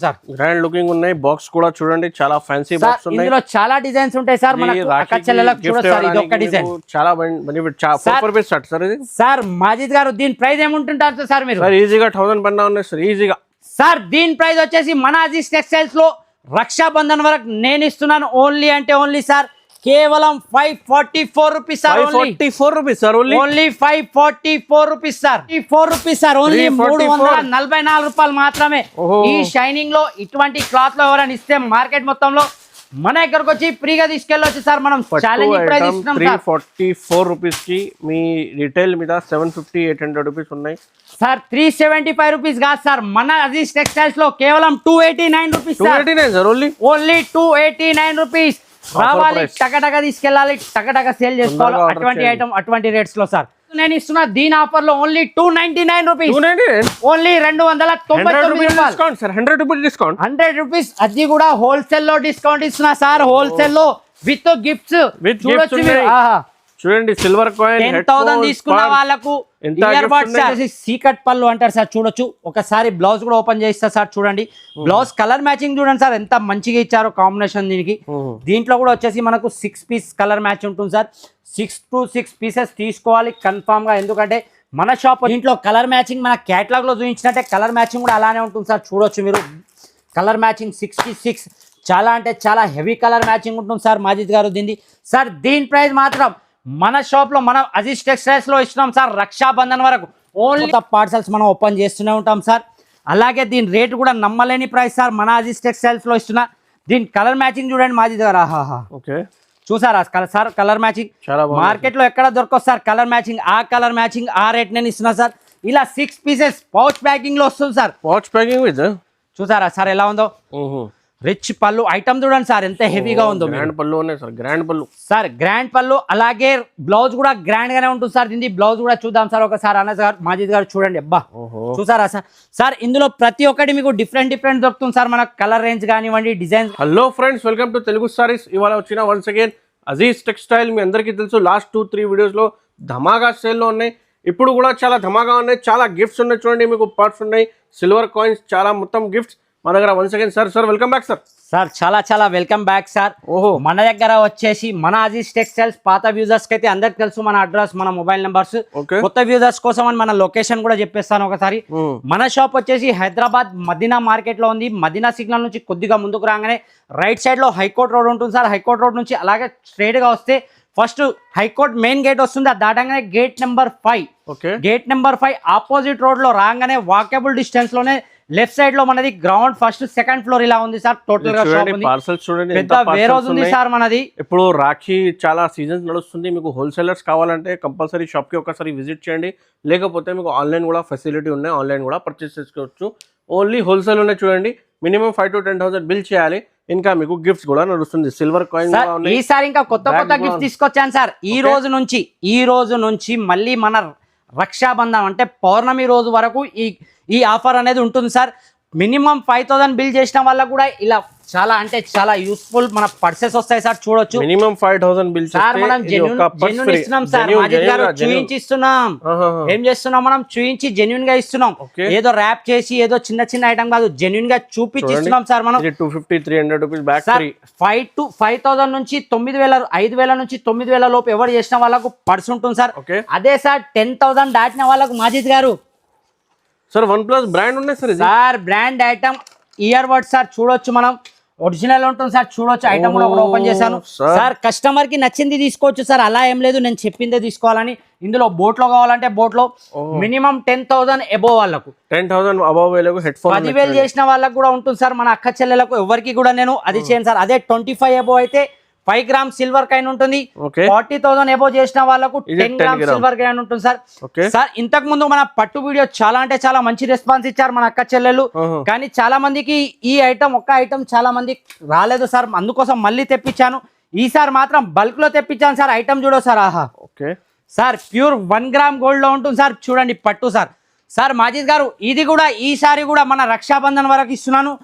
Sir grand looking ఉన్నాయి. Box కూడా చూడండి, చాలా ఫ్యాన్సీ బాక్స్ ఉన్నాయి. ఇందులో చాలా డిజైన్స్ ఉంటాయి సార్. మనకు అక్కచెల్లెలకు చూడండి సార్, ఇది ఒక డిజైన్ చాలా బెనిఫిట్. 4 rupees start sir. ఇది సార్ మాజిద్ గారు దీని ప్రైస్ ఏముంటుంటారు సార్ మీరు? సార్ ఈజీగా 1000 పైన ఉన్నాయి సార్, ఈజీగా. సార్ దీని ప్రైస్ వచ్చేసి మన అజీజ్ టెక్స్టైల్స్ లో రక్షాబంధన్ వరకు నేను ఇస్తున్నాను ఓన్లీ అంటే ఓన్లీ సార్ కేవలం 544 rupees sir. 544 rupees sir, only 544 rupees sir. 4 rupees sir, only 344 రూపాయలు మాత్రమే. ఈ షైనింగ్ లో ఇటువంటి క్లాత్ లో ఎవరైనా ఇస్తే మార్కెట్ మొత్తంలో మన దగ్గరకు వచ్చి ఫ్రీగా తీసుకెళ్ళొచ్చు సార్. మనం ఛాలెంజింగ్ ప్రైస్ ఇస్తున్నాం సార్. 344 రూపీస్ కి మీ రిటైల్ మీద 750 800 రూపీస్ ఉన్నాయి సార్. 375 రూపీస్ కాదు సార్, మన అజీజ్ టెక్స్టైల్స్ లో కేవలం 289 రూపీస్. 289 sir, only 289 rupees. రావాలి, టకటక తీసుకెళ్ళాలి, టకటక సేల్ చేసుకోవాలి. అటువంటి ఐటమ్ అటువంటి రేట్స్ లో సార్ నేను ఇస్తున్నా. దీని ఆఫర్ లో only 299 rupees, only 299 discount sir. 100 rupees discount, 100 rupees. అది కూడా హోల్సేల్ లో డిస్కౌంట్ ఇస్తున్నా సార్. హోల్సేల్ లో విత్ గిఫ్ట్స్ చూడొచ్చు మీరు. చూడండి, సిల్వర్ కాయిన్ 10,000 తీసుకున్న వాళ్ళకు ఇయర్ బడ్స్ సీకట్ పళ్ళు అంటారు సార్. చూడొచ్చు, ఒకసారి బ్లౌజ్ కూడా ఓపెన్ చేస్తా సార్. చూడండి బ్లౌజ్ కలర్ మ్యాచింగ్ చూడండి సార్, ఎంత మంచిగా ఇచ్చారో కాంబినేషన్ దీనికి. దీంట్లో కూడా వచ్చేసి మనకు 6 పీస్ కలర్ మ్యాచ్ ఉంటుంది సార్. 6 to 6 పీసెస్ తీసుకోవాలి కన్ఫామ్ గా, ఎందుకంటే మన షాప్ దీంట్లో కలర్ మ్యాచింగ్ మన కేటలాగ్ లో చూపించినట్టే కలర్ మ్యాచింగ్ కూడా అలానే ఉంటుంది సార్. చూడొచ్చు మీరు, కలర్ మ్యాచింగ్ 66 చాలా అంటే చాలా హెవీ కలర్ మ్యాచింగ్ ఉంటుంది సార్. మాజిద్ గారు దీన్ని సార్ దీని ప్రైస్ మాత్రం మన షాప్ లో మనం అజీజ్ టెక్స్టైల్స్ లో ఇస్తున్నాం సార్. రక్షాబంధన్ వరకు ఓన్లీ పార్సల్స్ మనం ఓపెన్ చేస్తూనే ఉంటాం సార్. అలాగే దీని రేట్ కూడా నమ్మలేని ప్రైస్ సార్. మన అజీజ్ టెక్స్టైల్స్ లో ఇస్తున్నా. దీని కలర్ మ్యాచింగ్ చూడండి మాజిద్ గారు. చూసారా సార్ కలర్ మ్యాచింగ్? మార్కెట్ లో ఎక్కడ దొరకదు సార్ కలర్ మ్యాచింగ్. ఆ కలర్ మ్యాచింగ్ ఆ రేట్ నేను ఇస్తున్నా సార్. ఇలా 6 పీసెస్ పౌచ్ ప్యాకింగ్ లో వస్తుంది సార్. పౌచ్ ప్యాకింగ్ చూసారా సార్ ఎలా ఉందో? రిచ్ పళ్ళు ఐటమ్ చూడండి సార్, ఎంత హెవీగా ఉందో. గ్రాండ్ పళ్ళు ఉన్నాయి సార్, గ్రాండ్ పళ్ళు సార్, గ్రాండ్ పళ్ళు. అలాగే బ్లౌజ్ కూడా గ్రాండ్ గానే ఉంటుంది సార్. దీన్ని బ్లౌజ్ కూడా చూద్దాం సార్ ఒకసారి. అన్నస్ గారు, మాజిద్ గారు చూడండి. అబ్బా చూసారా సార్? సార్ ఇందులో ప్రతి ఒక్కటి మీకు డిఫరెంట్ దొరుకుతుంది సార్. మనకు కలర్ రేంజ్ కానివ్వండి, design. Hello friends, welcome to Telugu saris. ఇవాళ వచ్చిన వన్స్ అగైన్ అజీజ్ టెక్స్టైల్. మీ అందరికీ తెలుసు, లాస్ట్ 2-3 వీడియోస్ లో ధమాగా సేల్ లో ఉన్నాయి. ఇప్పుడు కూడా చాలా ధమాగా ఉన్నాయి, చాలా గిఫ్ట్స్ ఉన్నాయి. చూడండి, మీకు పర్స్ ఉన్నాయి, సిల్వర్ కాయిన్స్, చాలా మొత్తం గిఫ్ట్స్ మన దగ్గర. Once again sir welcome back sir. Sir చాలా వెల్కమ్ బ్యాక్ సార్. మన దగ్గర వచ్చేసి మన అజీజ్ టెక్స్టైల్స్ పాత వ్యూజర్స్ కి అయితే అందరికి తెలుసు మన అడ్రస్, మన మొబైల్ నెంబర్స్. కొత్త వ్యూజర్స్ కోసం అని మన లొకేషన్ కూడా చెప్పేస్తాను ఒకసారి. మన షాప్ వచ్చేసి హైదరాబాద్ మదీనా మార్కెట్ లో ఉంది. మదీనా సిగ్నల్ నుంచి కొద్దిగా ముందుకు రాగానే రైట్ సైడ్ లో హైకోర్ట్ రోడ్ ఉంటుంది సార్. హైకోర్ట్ రోడ్ నుంచి అలాగే స్ట్రైట్ గా వస్తే ఫస్ట్ హైకోర్ట్ మెయిన్ గేట్ వస్తుంది, అది దాటంగానే gate number 5. Gate number 5 opposite road లో రాగానే వాకబుల్ డిస్టెన్స్ లోనే లెఫ్ట్ సైడ్ లో మనది గ్రౌండ్ ఫస్ట్ సెకండ్ ఫ్లోర్ ఇలా ఉంది సార్. టోటల్ గా షాప్ ఉంది. పార్సల్స్ చూడండి, పెద్ద వేర్ హౌస్ ఉంది సార్ మనది. ఇప్పుడు రాఖీ చాలా సీజన్స్ నడుస్తుంది. మీకు హోల్సేలర్స్ కావాలంటే కంపల్సరీ షాప్ కి ఒకసారి విజిట్ చేయండి. లేకపోతే మీకు ఆన్లైన్ కూడా ఫెసిలిటీ ఉన్నాయి, ఆన్లైన్ కూడా పర్చేస్ చేసుకోవచ్చు. ఓన్లీ హోల్సేల్ ఉన్నాయి. చూడండి, మినిమం 5 to 10,000 బిల్ చేయాలి. ఇంకా మీకు గిఫ్ట్స్ కూడా నడుస్తుంది. సిల్వర్ కాయిన్ ఈసారి ఇంకా కొత్త గిఫ్ట్ తీసుకొచ్చాను సార్. ఈ రోజు నుంచి మళ్ళీ మన రక్షాబంధన్ అంటే పౌర్ణమి రోజు వరకు ఈ ఆఫర్ అనేది ఉంటుంది సార్. మినిమం 5,000 బిల్ చేసిన వాళ్ళకు కూడా ఇలా చాలా అంటే చాలా యూస్ఫుల్ మన పర్సెస్ వస్తాయి సార్. చూడొచ్చు, మినిమం 5,000 బిల్ సార్. మనం జెన్యూన్ ఇస్తున్నాం సార్. మాజిద్ గారు చూయించి ఇస్తున్నాం. ఏం చేస్తున్నాం మనం? చూయించి జెన్యూన్ గా ఇస్తున్నాం. ఏదో ర్యాప్ చేసి ఏదో చిన్న ఐటమ్ కాదు, జెన్యూన్ గా చూపించి ఇస్తున్నాం సార్. మనం 250-300 రూపీస్ బ్యాక్ ఫ్రీ. 5,000 నుంచి 9,000, 5,000 నుంచి 9,000 లోపు ఎవరు చేసిన వాళ్ళకు పర్స్ ఉంటుంది సార్. అదే సార్ 10,000 దాటిన వాళ్ళకు మాజిద్ గారు సార్ OnePlus బ్రాండ్ ఉన్నాయి sir. Sir brand item ear buds sir. చూడొచ్చు, మనం ఒరిజినల్ ఉంటుంది సార్. చూడొచ్చు, ఐటమ్ కూడా ఓపెన్ చేశాను సార్. కస్టమర్ కి నచ్చింది తీసుకోవచ్చు సార్, అలా ఏం లేదు నేను చెప్పిందే తీసుకోవాలని. ఇందులో బోట్ లో కావాలంటే బోట్ లో మినిమం 10,000 అబోవ్ వాళ్ళకు, 10,000 అబోవ్ వాళ్ళకు హెడ్ ఫోన్ 10,000 చేసిన వాళ్ళకు కూడా ఉంటుంది సార్. మన అక్క చెల్లెలకు ఎవరికి కూడా నేను అది చేయను సార్. అదే 25 అబోవ్ అయితే 5 గ్రామ్ సిల్వర్ కాయిన్ ఉంటుంది. 40,000 అబోవ్ చేసిన వాళ్ళకు 10 గ్రామ్ సిల్వర్ కాయిన్ ఉంటుంది సార్. సార్ ఇంతకు ముందు మన పట్టు వీడియో చాలా అంటే చాలా మంచి రెస్పాన్స్ ఇచ్చారు మన అక్క చెల్లెలు. కానీ చాలా మందికి ఈ ఒక్క ఐటమ్ చాలా మంది రాలేదు సార్. అందుకోసం మళ్ళీ తెప్పించాను. ఈసారి మాత్రం బల్క్ లో తెప్పించాను సార్. ఐటమ్ చూడో సార్. ఆహా సార్, ప్యూర్ 1 గ్రామ్ గోల్డ్ లో ఉంటుంది సార్. చూడండి పట్టు సార్. సార్ మాజిద్ గారు, ఇది కూడా ఈసారి కూడా మన రక్షాబంధన్ వరకు ఇస్తున్నాను.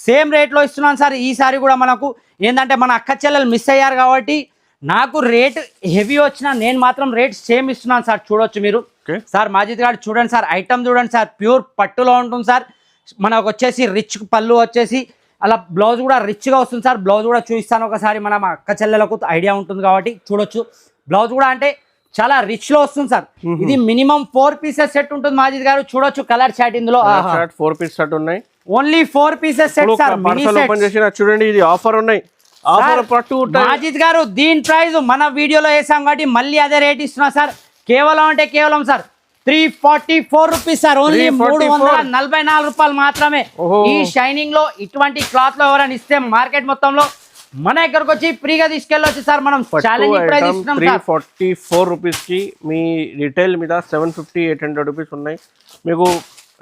సేమ్ రేట్ లో ఇస్తున్నాను సార్. ఈసారి కూడా మనకు ఏంటంటే మన అక్క చెల్లెలు మిస్ అయ్యారు కాబట్టి నాకు రేట్ హెవీ వచ్చినా నేను మాత్రం రేట్ సేమ్ ఇస్తున్నాను సార్. చూడొచ్చు మీరు సార్. మాజిద్ గారు చూడండి సార్, ఐటమ్ చూడండి సార్. ప్యూర్ పట్టులో ఉంటుంది సార్. మనకు వచ్చేసి రిచ్ పళ్ళు వచ్చేసి అలా బ్లౌజ్ కూడా రిచ్గా వస్తుంది సార్. బ్లౌజ్ కూడా చూపిస్తాను ఒకసారి, మన అక్క చెల్లెలకు ఐడియా ఉంటుంది కాబట్టి చూడొచ్చు. బ్లౌజ్ కూడా అంటే చాలా రిచ్ లో వస్తుంది సార్. ఇది మినిమం 4 పీసెస్ సెట్ ఉంటుంది మాజిద్ గారు. చూడొచ్చు కలర్ చాట్ ఇందులో 4 పీస్ సెట్ ఉన్నాయి. Only 4 pieces set sir. Open చేసిన చూడండి, ఇది ఆఫర్ ఉన్నాయి. ఆఫర్ పట్టు మాజిద్ గారు దీని ప్రైస్ మన వీడియోలో వేసాం కాబట్టి మళ్ళీ అదే రేట్ ఇస్తున్నా సార్. కేవలం అంటే కేవలం సార్ 344 రూపీస్ సార్. ఓన్లీ 344 రూపాయలు మాత్రమే. ఈ షైనింగ్ లో ఇటువంటి క్లాత్ లో ఎవరైనా ఇస్తే మార్కెట్ మొత్తంలో మన దగ్గరకు వచ్చి ఫ్రీగా తీసుకెళ్ళొచ్చు సార్. మనం ఛాలెంజింగ్ ప్రైస్ ఇస్తున్నాం. 344 రూపీస్ కి మీ రిటైల్ మీద 750-800 రూపీస్ ఉన్నాయి. మీకు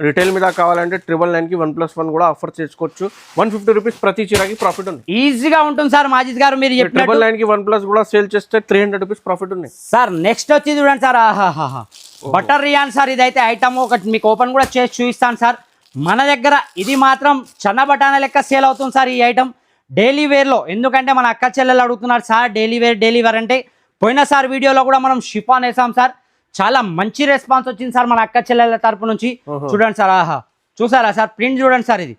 రిటైల్ మీద కావాలంటే 999 కి 1+1 కూడా ఆఫర్ చేసుకోవచ్చు. 150 రూపీస్ ప్రతి చీరకి ప్రాఫిట్ ఉంది. ఈజీగా ఉంటుంది సార్ మాజిద్ గారు. మీరు 999 కి 1+ కూడా సేల్ చేస్తే 300 రూపీస్ ప్రాఫిట్ ఉంది సార్. నెక్స్ట్ వచ్చి చూడండి సార్, ఆహాహా బటర్ రియాన్ సార్. ఇదైతే ఐటమ్ ఒకటి మీకు ఓపెన్ కూడా చేసి చూపిస్తాను సార్. మన దగ్గర ఇది మాత్రం చన్న బటానా లెక్క సేల్ అవుతుంది సార్ ఈ ఐటమ్ డైలీ వేర్లో. ఎందుకంటే మన అక్క చెల్లెలు అడుగుతున్నారు సార్ డైలీ వేర్ అంటే. పోయినసారి వీడియోలో కూడా మనం షిఫాన్ వేసాం సార్. చాలా మంచి రెస్పాన్స్ వచ్చింది సార్ మన అక్క చెల్లెల తరపు నుంచి. చూడండి సార్, ఆహా చూసారా సార్ ప్రింట్ చూడండి సార్. ఇది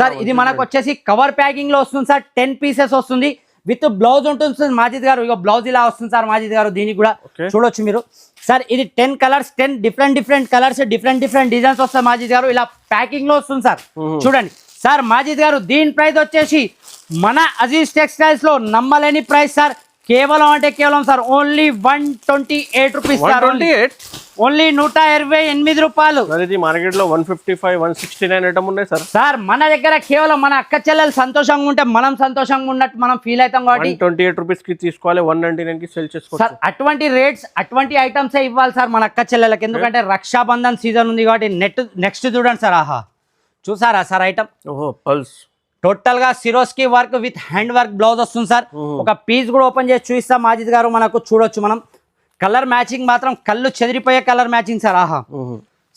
సార్ ఇది మనకు వచ్చేసి కవర్ ప్యాకింగ్ లో వస్తుంది సార్. 10 పీసెస్ వస్తుంది విత్ బ్లౌజ్ ఉంటుంది మాజిద్ గారు. ఇక బ్లౌజ్ ఇలా వస్తుంది సార్ మాజిద్ గారు. దీనికి కూడా చూడొచ్చు మీరు సార్. ఇది 10 colours, 10 different colours, different designs వస్తాయి మాజిద్ గారు. ఇలా ప్యాకింగ్ లో వస్తుంది సార్. చూడండి సార్ మాజిద్ గారు దీని ప్రైస్ వచ్చేసి మన అజీజ్ టెక్స్టైల్స్ లో నమ్మలేని ప్రైస్ సార్. కేవలం అంటే కేవలం sir only 128 rupees sir. Only 128 రూపాయలు. మార్కెట్ లో 155-169 ఐటమ్ ఉన్నాయి సార్. సార్ మన దగ్గర కేవలం మన అక్క చెల్లెలు సంతోషంగా ఉంటే మనం సంతోషంగా ఉన్నట్టు మనం ఫీల్ అవుతాం కాబట్టి 128 రూపీస్ కి తీసుకోవాలి, 199 కి సేల్ చేసుకోవాలి సార్. అటువంటి రేట్స్ అటువంటి ఐటమ్స్ ఇవ్వాలి సార్ మన అక్క చెల్లెలకి. ఎందుకంటే రక్షాబంధన్ సీజన్ ఉంది కాబట్టి. నెక్స్ట్ చూడండి సార్, ఆహా చూసారా సార్ ఐటమ్. ఓహో పల్స్ టోటల్ గా Swarovski work with hand work blouse వస్తుంది సార్. ఒక పీస్ కూడా ఓపెన్ చేసి చూపిస్తాం మాజిద్ గారు. మనకు చూడొచ్చు మనం కలర్ మ్యాచింగ్ మాత్రం కళ్ళు చెదిరిపోయే కలర్ మ్యాచింగ్ సార్. ఆహా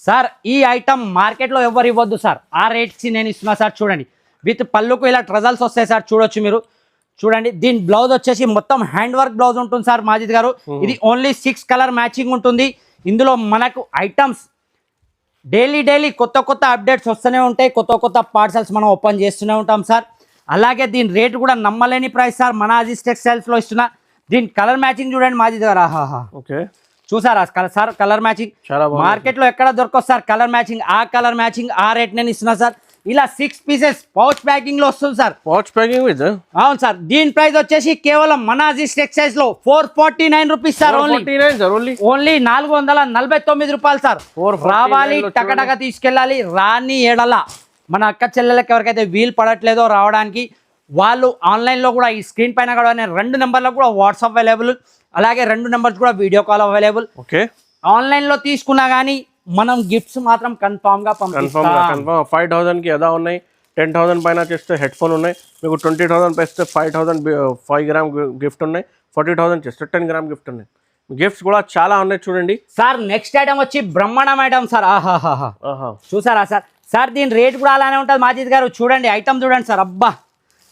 సార్ ఈ ఐటమ్ మార్కెట్ లో ఎవరు ఇవ్వద్దు సార్. ఆ రేట్స్ నేను ఇస్తున్నా సార్. చూడండి విత్ పళ్ళుకు ఇలా ట్రజల్స్ వస్తాయి సార్. చూడొచ్చు మీరు. చూడండి దీని బ్లౌజ్ వచ్చేసి మొత్తం హ్యాండ్ వర్క్ బ్లౌజ్ ఉంటుంది సార్ మాజిద్ గారు. ఇది ఓన్లీ 6 కలర్ మ్యాచింగ్ ఉంటుంది. ఇందులో మనకు ఐటమ్స్ డైలీ కొత్త అప్డేట్స్ వస్తూనే ఉంటాయి. కొత్త పార్సల్స్ మనం ఓపెన్ చేస్తూనే ఉంటాం సార్. అలాగే దీని రేట్ కూడా నమ్మలేని ప్రైస్ సార్. మన అజీజ్ టెక్స్టైల్స్ లో ఇస్తున్నా. దీని కలర్ మ్యాచింగ్ చూడండి మాజిద్ గారు. ఆహాహా ఓకే చూసారా సార్ కలర్ మ్యాచింగ్. మార్కెట్ లో ఎక్కడ దొరకదు సార్ కలర్ మ్యాచింగ్. ఆ కలర్ మ్యాచింగ్ ఆ రేట్ నేను ఇస్తున్నా సార్. ఇలా 6 పీసెస్ పౌచ్ ప్యాకింగ్ లో వస్తుంది సార్. పౌచ్ ప్యాకింగ్ విత్ అవును సార్. దీని ప్రైస్ వచ్చేసి కేవలం మన అజీజ్ టెక్స్టైల్స్ లో 449 రూపీస్ సార్. ఓన్లీ 449 రూపాయలు సార్. రావాలి టకటక తీసుకెళ్ళాలి. రాని ఏడల మన అక్క చెల్లెలకి ఎవరికైతే వీలు పడట్లేదో రావడానికి వాళ్ళు ఆన్లైన్ లో కూడా ఈ స్క్రీన్ పైన కూడా 2 నెంబర్లకు కూడా వాట్సాప్ అవైలబుల్. అలాగే 2 నెంబర్స్ కూడా video call available. Okay online లో తీసుకున్నా గానీ మనం గిఫ్ట్స్ మాత్రం కన్ఫామ్ గా పంపిస్తాం. 5000 కి ఏదా ఉన్నాయి. 10,000 పైన చేస్తే హెడ్ ఫోన్ ఉన్నాయి. మీకు 20,000 చేస్తే 5 గ్రామ్ గిఫ్ట్ ఉన్నాయి. 40,000 చేస్తే 10 గ్రామ్ గిఫ్ట్ ఉన్నాయి. గిఫ్ట్స్ కూడా చాలా ఉన్నాయి చూడండి సార్. నెక్స్ట్ ఐటమ్ వచ్చి బ్రహ్మాండం ఐటమ్ సార్. ఆహాహా చూసారా సార్. సార్ దీని రేట్ కూడా అలానే ఉంటుంది మాజిద్ గారు. చూడండి ఐటమ్ చూడండి సార్. అబ్బా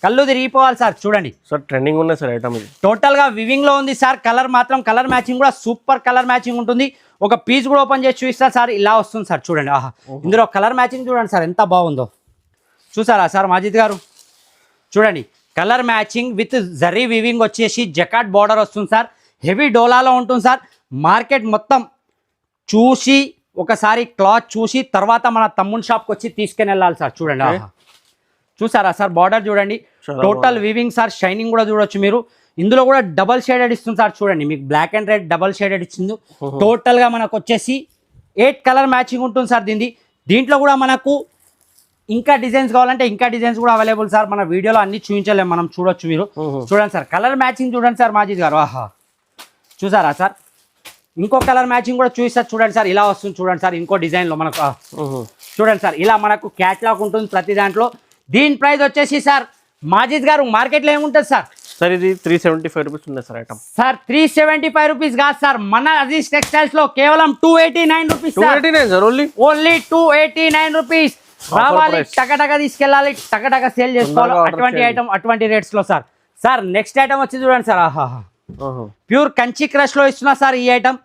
కళ్ళు తిరిగిపోవాలి సార్. చూడండి సార్ ట్రెండింగ్ ఉన్నాయి సార్ ఐటమ్. ఇది టోటల్ గా వివింగ్ లో ఉంది సార్. కలర్ మాత్రం కలర్ మ్యాచింగ్ కూడా సూపర్ కలర్ మ్యాచింగ్ ఉంటుంది. ఒక పీస్ కూడా ఓపెన్ చేసి చూపిస్తా సార్. ఇలా వస్తుంది సార్. చూడండి ఆహా ఇందులో కలర్ మ్యాచింగ్ చూడండి సార్ ఎంత బాగుందో. చూసారా సార్ మాజిద్ గారు. చూడండి colour matching with zari weaving వచ్చేసి జకాట్ బార్డర్ వస్తుంది సార్. హెవీ డోలాలో ఉంటుంది సార్. మార్కెట్ మొత్తం చూసి ఒకసారి క్లాత్ చూసి తర్వాత మన తమ్ముని షాప్కి వచ్చి తీసుకుని వెళ్ళాలి సార్. చూడండి ఆహా చూసారా సార్. బార్డర్ చూడండి టోటల్ వీవింగ్ సార్. షైనింగ్ కూడా చూడొచ్చు మీరు. ఇందులో కూడా డబల్ షేడెడ్ ఇస్తుంది సార్. చూడండి మీకు black and red double shaded ఇచ్చింది. టోటల్ గా మనకు వచ్చేసి 8 కలర్ మ్యాచింగ్ ఉంటుంది సార్. దీంట్లో కూడా మనకు ఇంకా డిజైన్స్ కావాలంటే ఇంకా డిజైన్స్ కూడా అవైలబుల్ సార్. మన వీడియోలో అన్ని చూపించలేము మనం. చూడొచ్చు మీరు. చూడండి సార్ కలర్ మ్యాచింగ్ చూడండి సార్ మాజిద్ గారు. ఆహా చూసారా సార్. ఇంకో కలర్ మ్యాచింగ్ కూడా చూపిస్తారు చూడండి సార్. ఇలా వస్తుంది చూడండి సార్. ఇంకో డిజైన్ లో మనకు చూడండి సార్. ఇలా మనకు క్యాట్లాగ్ ఉంటుంది ప్రతి దాంట్లో. దీని ప్రైస్ వచ్చేసి సార్ మాజిద్ గారు మార్కెట్ లో ఏముంటుంది సార్. సార్ ఇది 375 రూపీస్ ఉంది సార్ ఐటమ్. సార్ 375 రూపీస్ కాదు సార్. మన అజీజ్ టెక్స్టైల్స్ లో కేవలం 289 రూపీస్. 289 సార్. Only 289 rupees. రావాలి టకటక తీసుకెళ్ళాలి టకటక సేల్ చేసుకోవాలి. అటువంటి ఐటమ్ అటువంటి రేట్స్ లో సార్. సార్ నెక్స్ట్ ఐటమ్ వచ్చి చూడండి సార్. ఆహా ప్యూర్ కంచి క్రష్ లో ఇస్తున్నా సార్ ఈ ఐటమ్.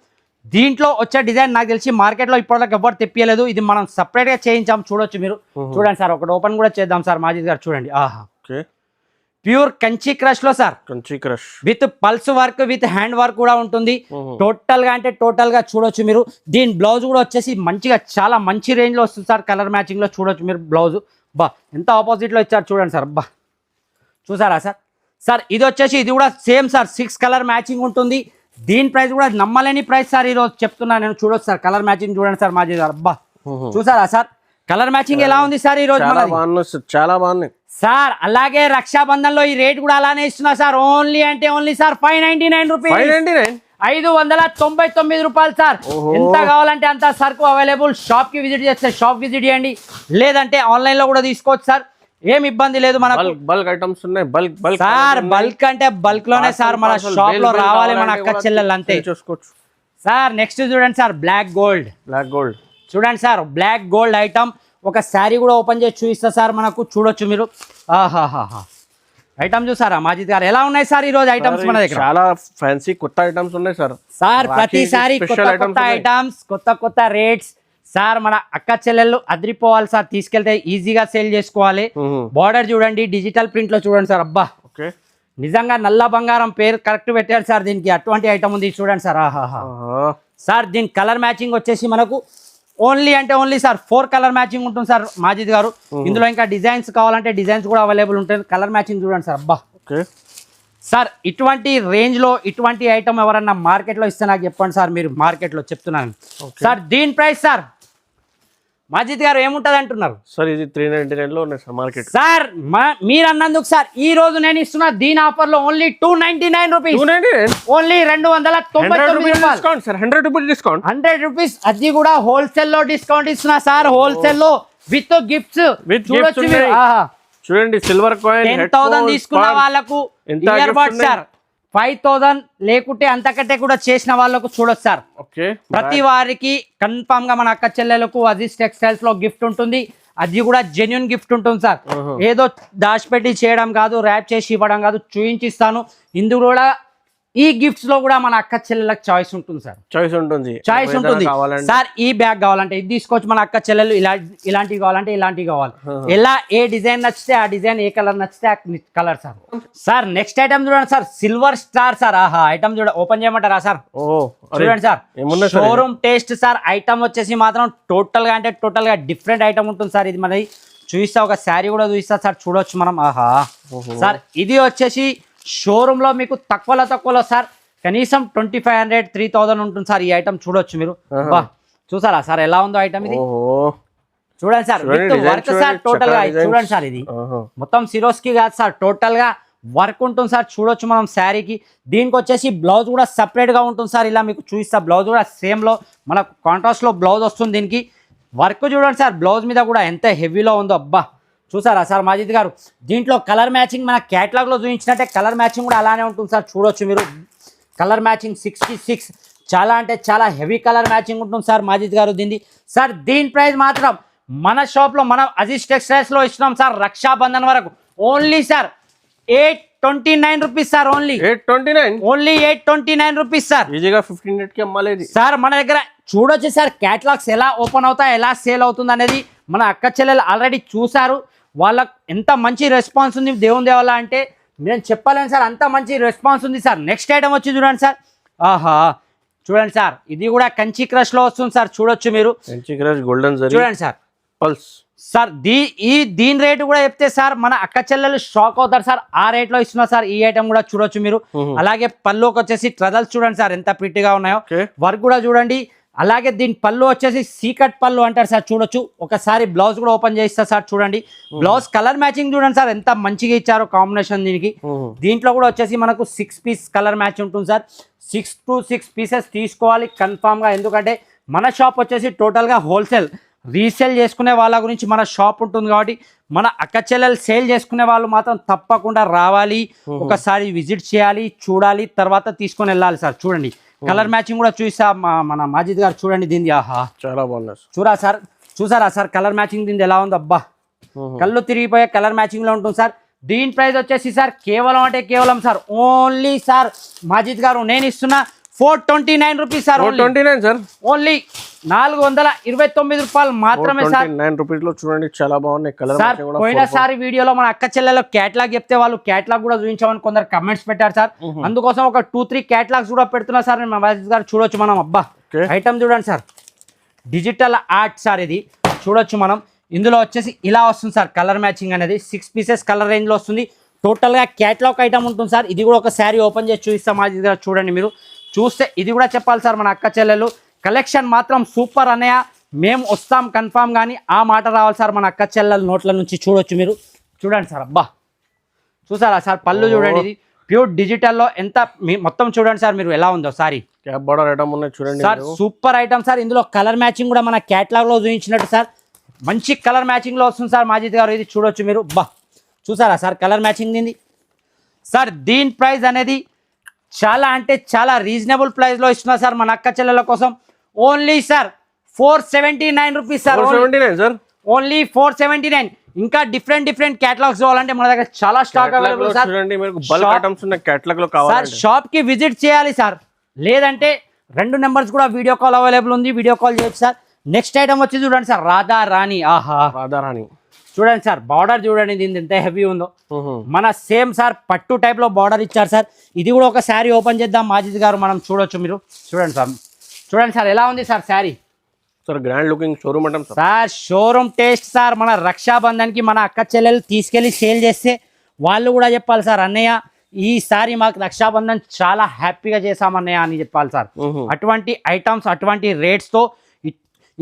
దీంట్లో వచ్చే డిజైన్ నాకు తెలిసి మార్కెట్ లో ఇప్పటిదాకా ఎవరు తెప్పియలేదు. ఇది మనం సపరేట్ గా చేయించాం, చూడొచ్చు మీరు. చూడండి సార్, ఒకటి ఓపెన్ కూడా చేద్దాం సార్ మాజిద్ గారు. చూడండి, ఆహా, ప్యూర్ కంచి క్రష్ లో sir, Kanchi crush with pulse work with hand work కూడా ఉంటుంది. టోటల్ గా అంటే టోటల్ గా చూడొచ్చు మీరు. దీని బ్లౌజ్ కూడా వచ్చేసి మంచిగా చాలా మంచి రేంజ్ లో వస్తుంది సార్. కలర్ మ్యాచింగ్ లో చూడొచ్చు మీరు. బ్లౌజ్ బా ఎంత ఆపోజిట్ లో ఇచ్చారు చూడండి సార్. బా చూసారా సార్. సార్ ఇది వచ్చేసి ఇది కూడా సేమ్ సార్, 6 కలర్ మ్యాచింగ్ ఉంటుంది. దీని ప్రైస్ కూడా నమ్మలేని ప్రైస్ సార్. ఈరోజు చెప్తున్నా నేను. చూడొచ్చు సార్, కలర్ మ్యాచింగ్ చూడండి సార్ మాజీ గారు. అబ్బా చూసారా సార్, కలర్ మ్యాచింగ్ ఎలా ఉంది సార్ ఈ రోజు? చాలా బాగుంది సార్. అలాగే రక్షాబంధన్ లో ఈ రేట్ కూడా అలానే ఇస్తున్నా సార్. ఓన్లీ అంటే ఓన్లీ సార్ 599 రూపీస్, 599 రూపాయలు సార్. ఎంత కావాలంటే అంత సరుకు అవైలబుల్. షాప్ కి విజిట్ చేస్తే షాప్ విజిట్ చేయండి, లేదంటే ఆన్లైన్ లో కూడా తీసుకోవచ్చు సార్. ఏం ఇబ్బంది లేదు. మనకు బల్క్ ఐటమ్స్ ఉన్నాయి. బల్క్ సార్, బల్క్ అంటే బల్క్ లోనే సార్. మన షాప్ లో రావాలి మన అక్క చెల్లెలు అంతే చూసుకోవచ్చు సార్. నెక్స్ట్ చూడండి సార్, బ్లాక్ గోల్డ్. చూడండి సార్, బ్లాక్ గోల్డ్ ఐటమ్. ఒక శారీ కూడా ఓపెన్ చేసి చూపిస్తా సార్ మనకు. చూడొచ్చు మీరు. ఆహాహా, ఐటమ్ చూసారా మాజిద్ గారు? ఎలా ఉన్నాయి సార్ ఈ రోజు ఐటమ్స్ మన దగ్గర? చాలా ఫ్యాన్సీ కొత్త ఐటమ్స్ ఉన్నాయి సార్. ప్రతిసారి కొత్త ఐటమ్స్, కొత్త రేట్స్ సార్. మన అక్క చెల్లెళ్ళు అదిరిపోవాలి సార్. తీసుకెళ్తే ఈజీగా సేల్ చేసుకోవాలి. బార్డర్ చూడండి, డిజిటల్ ప్రింట్ లో చూడండి సార్. అబ్బా నిజంగా నల్ల బంగారం పేరు కరెక్ట్ పెట్టారు సార్ దీనికి. అటువంటి ఐటమ్ ఉంది చూడండి సార్. ఆహాహా సార్. దీని కలర్ మ్యాచింగ్ వచ్చేసి మనకు ఓన్లీ అంటే ఓన్లీ సార్ 4 కలర్ మ్యాచింగ్ ఉంటుంది సార్ మాజిద్ గారు. ఇందులో ఇంకా డిజైన్స్ కావాలంటే డిజైన్స్ కూడా అవైలబుల్ ఉంటాయి. కలర్ మ్యాచింగ్ చూడండి సార్. అబ్బా సార్, ఇటువంటి రేంజ్ లో ఇటువంటి ఐటమ్ ఎవరన్నా మార్కెట్ లో ఇస్తే నాకు చెప్పండి సార్. మీరు మార్కెట్ లో చెప్తున్నాను సార్. దీని ప్రైస్ సార్ మాజిద్ గారు ఏముంటది అంటున్నారు సార్? ఇది 399 లో ఉన్నాయి సార్ మార్కెట్. సార్ మీరు అన్నందుకు సార్ ఈ రోజు నేను ఇస్తున్నా దీని ఆఫర్ లో only 299 rupees. Only 299 discount sir. 100 rupees discount. 100 rupees. అది కూడా హోల్సేల్ లో డిస్కౌంట్ ఇస్తున్నా సార్. హోల్సేల్ లో విత్ గిఫ్ట్స్. చూడండి, సిల్వర్ కాయిన్ 10,000 తీసుకున్న వాళ్ళకు ఇయర్ బడ్స్ సార్ 5,000 లేకుంటే అంతకంటే కూడా చేసిన వాళ్ళకు చూడొచ్చు సార్. ప్రతి వారికి కన్ఫామ్ గా మన అక్క చెల్లెలకు అజీజ్ టెక్స్టైల్స్ లో గిఫ్ట్ ఉంటుంది. అది కూడా జెన్యున్ గిఫ్ట్ ఉంటుంది సార్. ఏదో దాచిపెట్టి చేయడం కాదు, ర్యాప్ చేసి ఇవ్వడం కాదు, చూయించిస్తాను. ఇందులో కూడా ఈ గిఫ్ట్స్ లో కూడా మన అక్క చెల్లెలకు చాయిస్ ఉంటుంది సార్. చాయిస్ ఉంటుంది సార్. ఈ బ్యాగ్ కావాలంటే ఇది తీసుకోవచ్చు మన అక్క చెల్లెలు. ఇలాంటివి కావాలంటే ఇలాంటివి కావాలి. ఎలా ఏ డిజైన్ నచ్చితే ఆ డిజైన్, ఏ కలర్ నచ్చితే ఆ colour sir. Sir next item చూడండి సార్, సిల్వర్ స్టార్ సార్. ఆహా, ఐటమ్ చూడ ఓపెన్ చేయమంటారా సార్? చూడండి sir, showroom taste sir. Item వచ్చేసి మాత్రం టోటల్ గా అంటే టోటల్ గా డిఫరెంట్ ఐటమ్ ఉంటుంది సార్. ఇది మనది చూపిస్తా, ఒక శారీ కూడా చూపిస్తా సార్. చూడొచ్చు మనం. ఆహా సార్, ఇది వచ్చేసి షోరూమ్ లో మీకు తక్కువలో సార్ కనీసం 2500 3000 ఉంటుంది సార్. ఈ ఐటమ్ చూడొచ్చు మీరు. చూసారా సార్ ఎలా ఉందో ఐటమ్? ఇది చూడండి సార్, వర్క్ సార్. టోటల్ గా చూడండి సార్, ఇది మొత్తం సిరోస్కి కాదు సార్, టోటల్ గా వర్క్ ఉంటుంది సార్. చూడొచ్చు మనం శారీకి. దీనికి వచ్చేసి బ్లౌజ్ కూడా సపరేట్ గా ఉంటుంది సార్. ఇలా మీకు చూపిస్తా. బ్లౌజ్ కూడా సేమ్ లో మనకు కాంట్రాస్ట్ లో బ్లౌజ్ వస్తుంది. దీనికి వర్క్ చూడండి సార్. బ్లౌజ్ మీద కూడా ఎంత హెవీలో ఉందో. అబ్బా చూసారా సార్ మాజిద్ గారు? దీంట్లో కలర్ మ్యాచింగ్ మన క్యాటలాగ్ లో చూపించినట్టే కలర్ మ్యాచింగ్ కూడా అలానే ఉంటుంది సార్. చూడొచ్చు మీరు. కలర్ మ్యాచింగ్ 66 చాలా అంటే చాలా హెవీ కలర్ మ్యాచింగ్ ఉంటుంది సార్ మాజిద్ గారు దీన్ని. సార్ దీని ప్రైస్ మాత్రం మన షాప్ లో మనం అజీజ్ టెక్స్టైల్స్ లో ఇస్తున్నాం సార్ రక్షాబంధన్ వరకు. Only sir 829 rupees sir. Only 829 rupees sir. ఈజీగా 1500 కి అమ్మాలి సార్. మన దగ్గర చూడొచ్చు సార్ క్యాటలాగ్స్ ఎలా ఓపెన్ అవుతాయి, ఎలా సేల్ అవుతుంది అనేది మన అక్క చెల్లెలు ఆల్రెడీ చూసారు. వాళ్ళకు ఎంత మంచి రెస్పాన్స్ ఉంది దేవుని దేవాల అంటే నేను చెప్పలేను సార్. అంత మంచి రెస్పాన్స్ ఉంది సార్. నెక్స్ట్ ఐటమ్ వచ్చి చూడండి సార్. ఆహా చూడండి సార్, ఇది కూడా కంచి క్రష్ లో వస్తుంది సార్. చూడొచ్చు మీరు. Kanchi crush golden zari. చూడండి సార్, పల్స్ సార్. దీని రేటు కూడా చెప్తే సార్ మన అక్క చెల్లెలు షాక్ అవుతారు సార్. ఆ రేట్ లో ఇస్తున్నా సార్. ఈ ఐటమ్ కూడా చూడొచ్చు మీరు. అలాగే పల్లుకి వచ్చేసి ట్రజల్స్ చూడండి సార్ ఎంత ప్రిట్టిగా ఉన్నాయో. వర్క్ కూడా చూడండి. అలాగే దీని పళ్ళు వచ్చేసి సీకట్ పళ్ళు అంటారు సార్. చూడొచ్చు. ఒకసారి బ్లౌజ్ కూడా ఓపెన్ చేస్తా సార్. చూడండి బ్లౌజ్ కలర్ మ్యాచింగ్ చూడండి సార్ ఎంత మంచిగా ఇచ్చారో కాంబినేషన్ దీనికి. దీంట్లో కూడా వచ్చేసి మనకు 6 పీస్ కలర్ మ్యాచ్ ఉంటుంది సార్. 6 to 6 పీసెస్ తీసుకోవాలి కన్ఫామ్ గా. ఎందుకంటే మన షాప్ వచ్చేసి టోటల్ గా హోల్సేల్. రీసేల్ చేసుకునే వాళ్ళ గురించి మన షాప్ ఉంటుంది కాబట్టి మన అక్క చెల్లెలు సేల్ చేసుకునే వాళ్ళు మాత్రం తప్పకుండా రావాలి, ఒకసారి విజిట్ చేయాలి, చూడాలి, తర్వాత తీసుకొని వెళ్ళాలి సార్. చూడండి కలర్ మ్యాచింగ్ కూడా చూసా మన మాజిద్ గారు. చూడండి దీన్ని. ఆహా చాలా బాగుంది. చూసారా సార్ కలర్ మ్యాచింగ్ దీన్ని ఎలా ఉంది? అబ్బా కళ్ళు తిరిగిపోయే కలర్ మ్యాచింగ్ లో ఉంటుంది సార్. దీని ప్రైస్ వచ్చేసి సార్ కేవలం అంటే కేవలం సార్ ఓన్లీ సార్ మాజిద్ గారు నేను ఇస్తున్నా 429 రూపీస్ సార్. 429 సార్. ఓన్లీ 429 రూపాయలు మాత్రమే సార్. 429 రూపీస్ లో చూడండి చాలా బాగున్నాయి కలర్. సార్ పోయినసారి వీడియోలో మన అక్క చెల్లెలో క్యాట్లాగ్ చెప్తే వాళ్ళు క్యాట్లాగ్ కూడా చూపించామని కొందరు కమెంట్స్ పెట్టారు సార్. అందుకోసం ఒక 2-3 క్యాట్లాగ్స్ కూడా పెడుతున్నా సార్. మజీద్ గారు చూడొచ్చు మనం. అబ్బా ఐటమ్ చూడండి సార్, డిజిటల్ ఆర్ట్ సార్. ఇది చూడొచ్చు మనం. ఇందులో వచ్చేసి ఇలా వస్తుంది సార్ కలర్ మ్యాచింగ్ అనేది. 6 పీసెస్ కలర్ రేంజ్ లో వస్తుంది. టోటల్ గా క్యాట్లాగ్ ఐటమ్ ఉంటుంది సార్. ఇది కూడా ఒక శారీ ఓపెన్ చేసి చూపిస్తాం మజీద్ గారు. చూడండి మీరు చూస్తే ఇది కూడా చెప్పాలి సార్ మన అక్క చెల్లెలు కలెక్షన్ మాత్రం సూపర్ అన్నయ్య, మేము వస్తాం కన్ఫామ్ కానీ ఆ మాట రావాలి సార్ మన అక్క చెల్లెల నోట్ల నుంచి. చూడొచ్చు మీరు. చూడండి సార్. అబ్బా చూసారా సార్ పళ్ళు చూడండి. ఇది ప్యూర్ డిజిటల్లో ఎంత మొత్తం చూడండి సార్ మీరు ఎలా ఉందో సారీ. క్యాప్ బార్డర్ ఐటమ్ ఉన్నాయి చూడండి సార్. Super item sir. ఇందులో కలర్ మ్యాచింగ్ కూడా మన క్యాట్లాగ్ లో చూపించినట్టు సార్ మంచి కలర్ మ్యాచింగ్ లో వస్తుంది సార్ మాజిద్ గారు. ఇది చూడొచ్చు మీరు. బా చూసారా సార్ కలర్ మ్యాచింగ్ దీన్ని సార్. దీని ప్రైస్ అనేది చాలా అంటే చాలా రీజనబుల్ ప్రైస్ లో ఇస్తున్నా సార్ మన అక్క చెల్లెల కోసం. Only sir 479 rupees sir. 479 sir. Only 479. ఇంకా డిఫరెంట్ క్యాటలాగ్స్ కావాలంటే మన దగ్గర చాలా స్టాక్ అవైలబుల్ సార్. చూడండి మీకు బల్క్ ఐటమ్స్ ఉన్న క్యాటలాగ్ లో కావాలి సార్. షాప్ కి విజిట్ చేయాలి సార్, లేదంటే 2 నెంబర్స్ కూడా వీడియో కాల్ అవైలబుల్ ఉంది, వీడియో కాల్ చేయొచ్చు సార్. నెక్స్ట్ ఐటమ్ వచ్చి చూడండి సార్ రాధా రాణి. ఆహా రాధా రాణి చూడండి సార్. బార్డర్ చూడండి దీని ఎంత హెవీ ఉందో. మన సేమ్ సార్ పట్టు టైప్ లో బార్డర్ ఇచ్చారు సార్. ఇది కూడా ఒక శారీ ఓపెన్ చేద్దాం మాజిద్ గారు మనం. చూడొచ్చు మీరు. చూడండి సార్. చూడండి సార్ ఎలా ఉంది sir sari. Sir grand looking showroom అంటాం సార్. Showroom taste sir. మన రక్షాబంధన్ కి మన అక్క చెల్లెలు తీసుకెళ్లి సేల్ చేస్తే వాళ్ళు కూడా చెప్పాలి సార్ అన్నయ్య ఈసారి మాకు రక్షాబంధన్ చాలా హ్యాపీగా చేసామన్నయ్య అని చెప్పాలి సార్. అటువంటి ఐటమ్స్ అటువంటి రేట్స్ తో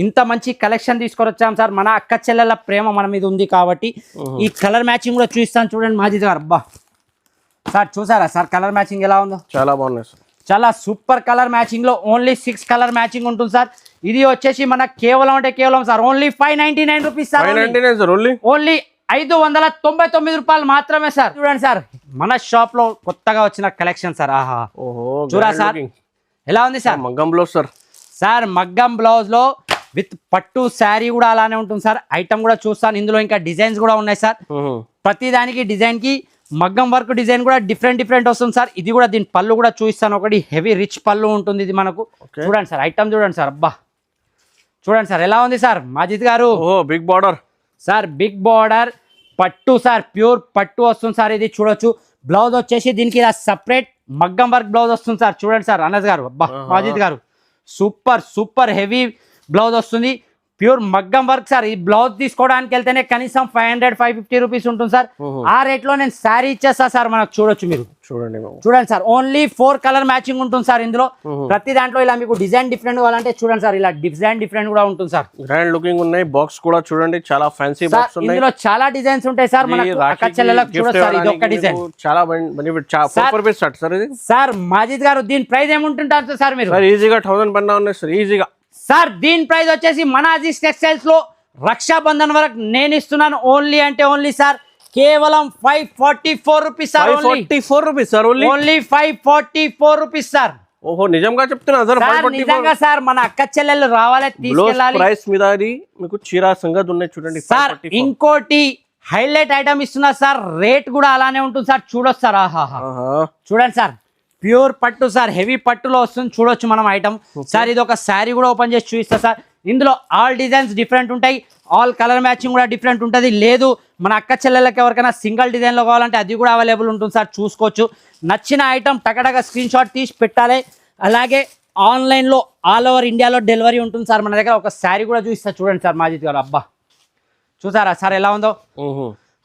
ఇంత మంచి కలెక్షన్ తీసుకొని వచ్చాం సార్. మన అక్క చెల్లెల ప్రేమ మన మీద ఉంది కాబట్టి ఈ కలర్ మ్యాచింగ్ కూడా చూస్తాను చూడండి మాజిద్ గారు. అబ్బా సార్ చూసారా సార్ కలర్ మ్యాచింగ్ ఎలా ఉందో. చాలా బాగున్నాయి సార్. చాలా సూపర్ కలర్ మ్యాచింగ్ లో ఓన్లీ 6 కలర్ మ్యాచింగ్ ఉంటుంది సార్. ఇది వచ్చేసి మనకు కేవలం అంటే కేవలం sir only 599 rupees sir. 599 sir. Only 599 రూపాయలు మాత్రమే సార్. చూడండి సార్ మన షాప్ లో కొత్తగా వచ్చిన కలెక్షన్ సార్. ఆహా చూడా సార్ ఎలా ఉంది సార్. మగ్గం బ్లౌజ్ సార్. సార్ మగ్గం బ్లౌజ్ లో విత్ పట్టు శారీ కూడా అలానే ఉంటుంది సార్. ఐటమ్ కూడా చూస్తాను. ఇందులో ఇంకా డిజైన్స్ కూడా ఉన్నాయి సార్. ప్రతి దానికి డిజైన్ కి మగ్గం వర్క్ డిజైన్ కూడా డిఫరెంట్ వస్తుంది సార్. ఇది కూడా దీని పళ్ళు కూడా చూపిస్తాను. ఒకటి హెవీ రిచ్ పళ్ళు ఉంటుంది ఇది మనకు. చూడండి సార్ ఐటమ్ చూడండి సార్. అబ్బా చూడండి సార్ ఎలా ఉంది sir Majid garu. Big border sir. Big border పట్టు సార్. ప్యూర్ పట్టు వస్తుంది సార్. ఇది చూడొచ్చు. బ్లౌజ్ వచ్చేసి దీనికి ఇలా సపరేట్ మగ్గం వర్క్ బ్లౌజ్ వస్తుంది సార్. చూడండి సార్ అనస్ గారు. అబ్బా మాజిద్ గారు సూపర్ హెవీ బ్లౌజ్ వస్తుంది. ప్యూర్ మగ్గం వర్క్ సార్. ఈ బ్లౌజ్ తీసుకోవడానికి వెళ్తేనే కనీసం 500-550 రూపీస్ ఉంటుంది సార్. ఆ రేట్ లో నేను శారీ ఇచ్చేస్తా సార్. మనకు చూడొచ్చు మీరు. చూడండి సార్ ఓన్లీ 4 కలర్ మ్యాచింగ్ ఉంటుంది సార్. ఇందులో ప్రతి దాంట్లో ఇలా మీకు డిజైన్ డిఫరెంట్ కావాలంటే చూడండి సార్ ఇలా డిజైన్ డిఫరెంట్ కూడా ఉంటుంది సార్. గ్రాండ్ లుకింగ్ ఉన్నాయి. బాక్స్ కూడా చూడండి చాలా ఫ్యాన్సీ బాక్స్ ఉన్నాయి. ఇందులో చాలా డిజైన్స్ ఉంటాయి సార్. మనకు అక్క చెల్లెలకు చూడండి సార్ ఇది ఒక డిజైన్ చాలా బెనిఫిట్. 4 రూపీస్ స్టార్ట్ సార్ ఇది. సార్ మాజిద్ గారు దీని ప్రైస్ ఏముంటుంటారు సార్ మీరు. సార్ ఈజీగా 1000 పైన ఉన్నాయి సార్ ఈజీగా. సార్ దీని ప్రైస్ వచ్చేసి మన అజీజ్ టెక్స్టైల్స్ లో రక్షాబంధన్ వరకు నేను ఇస్తున్నాను ఓన్లీ అంటే ఓన్లీ సార్ కేవలం 544 rupees sir. 544 rupees sir. Only 544 rupees sir. ఓహో నిజంగా చెప్తున్నా సార్. నిజంగా సార్ మన అక్క చెల్లెలు రావాలి తీసుకెళ్ళాలి. ప్రైస్ మీద మీకు చీరా సంగతి ఉన్నాయి చూడండి సార్. ఇంకోటి హైలైట్ ఐటమ్ ఇస్తున్నా సార్. రేట్ కూడా అలానే ఉంటుంది సార్. చూడొచ్చు సార్. ఆహా చూడండి సార్. ప్యూర్ పట్టు సార్. హెవీ పట్టులో వస్తుంది. చూడొచ్చు మనం ఐటమ్ సార్. ఇది ఒక శారీ కూడా ఓపెన్ చేసి చూపిస్తా సార్. ఇందులో ఆల్ డిజైన్స్ డిఫరెంట్ ఉంటాయి. ఆల్ కలర్ మ్యాచింగ్ కూడా డిఫరెంట్ ఉంటుంది. లేదు మన అక్క చెల్లెళ్ళకి ఎవరికైనా సింగిల్ డిజైన్లో కావాలంటే అది కూడా అవైలబుల్ ఉంటుంది సార్. చూసుకోవచ్చు. నచ్చిన ఐటమ్ టకటగా స్క్రీన్ షాట్ తీసి పెట్టాలి. అలాగే ఆన్లైన్లో ఆల్ ఓవర్ ఇండియాలో డెలివరీ ఉంటుంది సార్. మన దగ్గర ఒక శారీ కూడా చూపిస్తా చూడండి సార్ మాజిద్ గారు. అబ్బా చూసారా సార్ ఎలా ఉందో.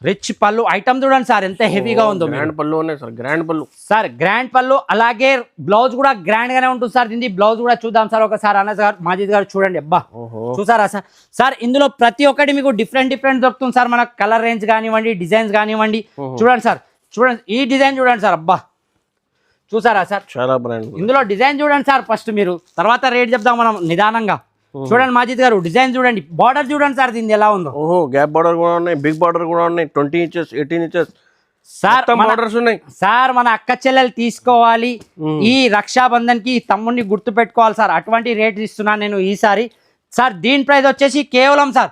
రిచ్ పళ్ళు ఐటమ్ చూడండి సార్ ఎంత హెవీగా ఉందో. గ్రాండ్ పళ్ళు ఉన్నాయి సార్. గ్రాండ్ పళ్ళు సార్. గ్రాండ్ పళ్ళు అలాగే బ్లౌజ్ కూడా గ్రాండ్ గానే ఉంటుంది సార్. దీన్ని బ్లౌజ్ కూడా చూద్దాం సార్ ఒకసారి. అనస్ గారు మాజిద్ గారు చూడండి. అబ్బా చూసారా సార్. సార్ ఇందులో ప్రతి ఒక్కటి మీకు డిఫరెంట్ దొరుకుతుంది సార్. మనకు కలర్ రేంజ్ కానివ్వండి డిజైన్స్ కానివ్వండి. చూడండి సార్. చూడండి ఈ డిజైన్ చూడండి సార్. అబ్బా చూసారా సార్. చాలా బ్రాండ్. ఇందులో డిజైన్ చూడండి సార్ ఫస్ట్ మీరు, తర్వాత రేట్ చెప్దాం మనం నిదానంగా. చూడండి మాజిద్ గారు డిజైన్ చూడండి. బార్డర్ చూడండి సార్ దీన్ని ఎలా ఉందో. ఓహో గ్యాప్ బార్డర్ కూడా ఉన్నాయి. బిగ్ బార్డర్ కూడా ఉన్నాయి. 20 ఇంచెస్ 18 ఇంచెస్ సార్ బార్డర్స్ ఉన్నాయి సార్. మన అక్క చెల్లెలు తీసుకోవాలి ఈ రక్షాబంధన్ కి తమ్ముడిని గుర్తు పెట్టుకోవాలి సార్. అటువంటి రేట్ ఇస్తున్నాను నేను ఈసారి సార్. దీని ప్రైస్ వచ్చేసి కేవలం సార్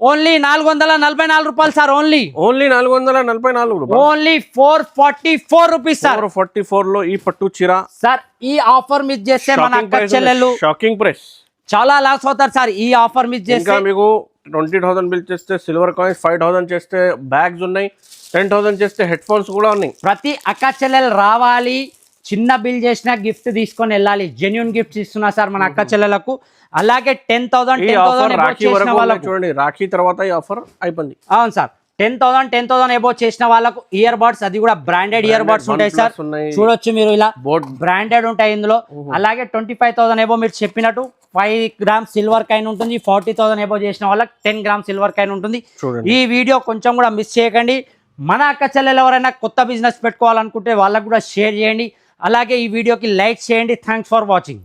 ఓన్లీ 444 రూపాయలు sir. Only 444 only 444 rupees sir. 444 లో ఈ పట్టు చీర సార్ ఈ ఆఫర్ మిస్ చేస్తే మన అక్క చెల్లెళ్ళు షాకింగ్ ప్రైస్, చాలా లాస్ అవుతారు సార్ ఈ ఆఫర్ మిస్ చేస్తే. ఇంకా మీకు 20,000 బిల్ చేస్తే సిల్వర్ కాయిన్స్, 5,000 చేస్తే బ్యాగ్స్ ఉన్నాయి, 10,000 చేస్తే హెడ్ ఫోన్స్ కూడా ఉన్నాయి. ప్రతి అక్క చెల్లెలు రావాలి, చిన్న బిల్ చేసినా గిఫ్ట్ తీసుకొని వెళ్ళాలి. జెన్యున్ గిఫ్ట్స్ ఇస్తున్నా సార్ మన అక్క చెల్లెలకు. అలాగే 10,000 రాఖీ వరకు చూడండి, రాఖీ తర్వాత ఈ ఆఫర్ అయిపోయింది. అవును సార్, 10,000 ఎబో చేసిన వాళ్ళకు ఇయర్ బడ్స్, అది కూడా బ్రాండెడ్ ఇయర్ బడ్స్ ఉంటాయి సార్. చూడొచ్చు మీరు, ఇలా బ్రాండెడ్ ఉంటాయి ఇందులో. అలాగే 25,000 ఎబో మీరు చెప్పినట్టు 5 గ్రామ్స్ సిల్వర్ కాయిన్ ఉంటుంది. 40,000 ఎబో చేసిన వాళ్ళకి 10 గ్రామ్స్ సిల్వర్ కాయిన్ ఉంటుంది. ఈ వీడియో కొంచెం కూడా మిస్ చేయకండి. మన అక్క చెల్లెలు ఎవరైనా కొత్త బిజినెస్ పెట్టుకోవాలనుకుంటే వాళ్ళకు కూడా షేర్ చేయండి. అలాగే ఈ వీడియోకి లైక్ చేయండి. Thanks for watching.